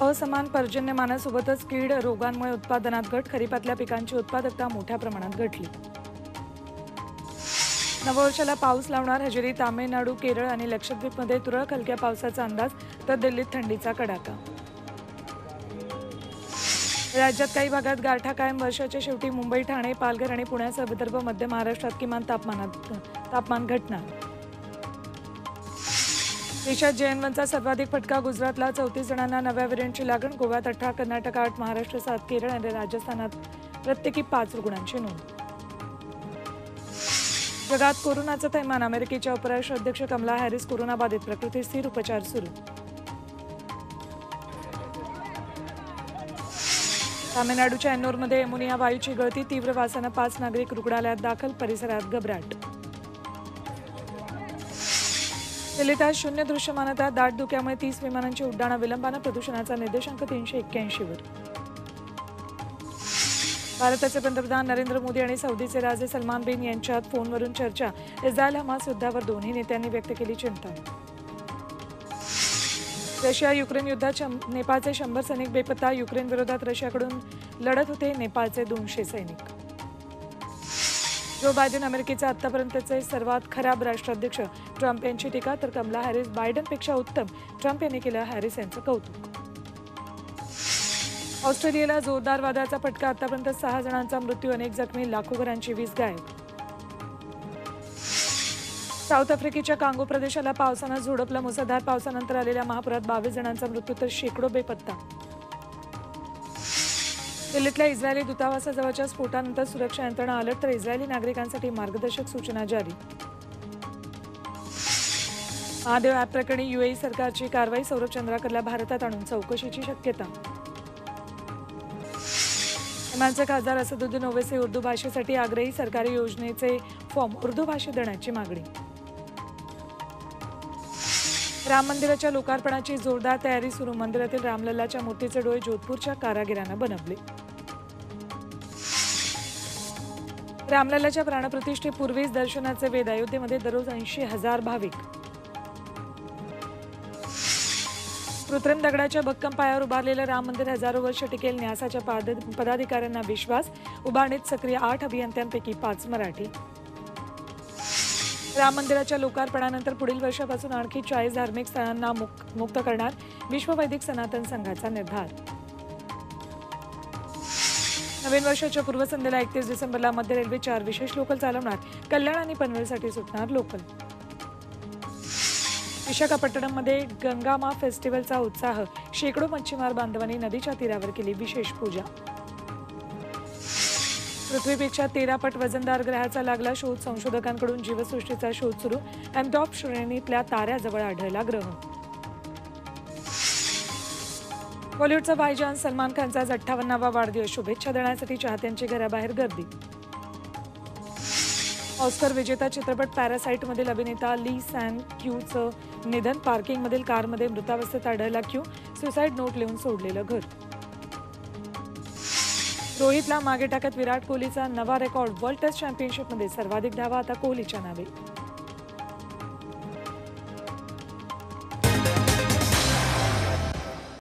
असमान पर्जन्यमानासोबतच कीड रोगांमुळे उत्पादनात घट, खरीपातल्या पिकांची उत्पादकता मोठ्या प्रमाणात घटली। नववर्षाला पाऊस लावणार हजेरी, तामिळनाडू, केरळ आणि लक्षद्वीपमध्ये तुरळक हलक्या पावसाचा अंदाज, तर दिल्लीत थंडीचा कडाका। राज्यात काही भागात गारठा कायम, वर्षाच्या शेवटी मुंबई, ठाणे, पालघर आणि पुण्यासह विदर्भ, मध्य महाराष्ट्रात किमान तापमान घटणार। देशात JN1चा सर्वाधिक फटका, गुजरातला 34 जणांना नव्या व्हेरियंटची लागण, गोव्यात 18, कर्नाटक 8, महाराष्ट्र 7, केरळ आणि राजस्थानात प्रत्येकी 5 रुग्णांची नोंद। जगात कोरोनाचं थैमान, अमेरिकेच्या उपराष्ट्राध्यक्ष कमला हॅरिस कोरोनाबाधित, प्रकृती स्थिर, उपचार सुरू। तामिळनाडूच्या एन्नोरमध्ये अमोनिया वायूची गळती, तीव्र वासानं 5 नागरिक रुग्णालयात दाखल, परिसरात घबराट। दिल्लीत आज शून्य दृश्यमानता, दाट धुक्यामुळे 30 विमानांची उड्डाणं विलंबानं, प्रदूषणाचा निर्देशांक 381 वर। भारताचे पंतप्रधान नरेंद्र मोदी आणि सौदीचे राजे सलमान बिन यांच्यात फोनवरून चर्चा, इस्रायल हमास युद्धावर दोन्ही नेत्यांनी व्यक्त केली चिंता। रशिया युक्रेन युद्धात नेपाळचे 100 सैनिक बेपत्ता, युक्रेन विरोधात रशियाकडून लढत होते नेपाळचे 200 सैनिक। जो बायडन अमेरिकेचे आतापर्यंतचे सर्वात खराब राष्ट्राध्यक्ष, ट्रम्प यांची टीका, तर कमला हॅरिस बायडनपेक्षा उत्तम, ट्रम्प यांनी केलं हॅरिस यांचं कौतुक। ऑस्ट्रेलियाला जोरदार वादळाचा फटका, आतापर्यंत 6 जणांचा मृत्यू, अनेक जखमी, लाखो घरांची वीज गायब। साऊथ आफ्रिकेच्या कांगो प्रदेशाला पावसानं झोडपलं, मुसळधार पावसानंतर आलेल्या महापुरात 22 जणांचा मृत्यू, तर शेकडो बेपत्ता। दिल्लीतल्या इस्रायली दूतावासाजवळच्या स्फोटानंतर सुरक्षा यंत्रणा अलर्ट, तर इस्रायली नागरिकांसाठी मार्गदर्शक सूचना जारी। महादेव ॲप प्रकरणी UAE सरकारची कारवाई, सौरभ चंद्राकरला भारतात आणून चौकशीची शक्यता। एमानचे खासदार असदुद्दीन ओवैसी उर्दू भाषेसाठी आग्रही, सरकारी योजनेचे फॉर्म उर्दू भाषेत देण्याची मागणी। राम मंदिराच्या लोकार्पणाची जोरदार तयारी सुरू, मंदिरातील रामलल्लाच्या मूर्तीचे डोळे जोधपूरच्या कारागिरांना बनवले। रामलल्लाच्या प्राणप्रतिष्ठेपूर्वीच दर्शनाचे वेध, अयोध्येमध्ये दररोज 80,000 भाविक। कृत्रिम दगडाच्या भक्कम पायावर उभारलेलं राम मंदिर हजारो वर्ष टिकेल, न्यासाच्या पदाधिकाऱ्यांना विश्वास, उभारणीत सक्रिय 8 अभियंत्यांपैकी 5 मराठी। राम मंदिराच्या लोकार्पणानंतर पुढील वर्षापासून आणखी 40 धार्मिक स्थळांना मुक्त करणार, विश्व वैदिक सनातन संघाचा निर्धार। नवीन वर्षाच्या पूर्वसंध्येला 31 डिसेंबरला मध्य रेल्वे 4 विशेष लोकल चालवणार, कल्याण आणि पनवेलसाठी सुटणार लोकल। विशाखापट्टणममध्ये गंगामा फेस्टिवलचा उत्साह, शेकडो मच्छीमार बांधवांनी नदीच्या तीरावर केली विशेष पूजा। पृथ्वीपेक्षा 13 पट वजनदार ग्रहाचा लागला शोध, संशोधकांकडून जीवसृष्टीचा शोध सुरू, एमटॉप श्रेणीतल्या ताऱ्याजवळ आढळला ग्रह। बॉलिवूडचा भाईजान सलमान खानचा आज 58वा वाढदिवस, शुभेच्छा देण्यासाठी चाहत्यांची घराबाहेर गर्दी। ऑस्कर विजेता चित्रपट पॅरासाइटमधील अभिनेता ली सॅन क्यूचं निधन, पार्किंगमधील कारमध्ये मृतावस्थेत आढळला क्यू, सुसाईड नोट लिहून सोडलेलं घर। रोहितला मागे टाकत विराट कोहलीचा नवा रेकॉर्ड, वर्ल्ड टेस्ट चॅम्पियनशिपमध्ये सर्वाधिक धावा आता कोहलीच्या नावे।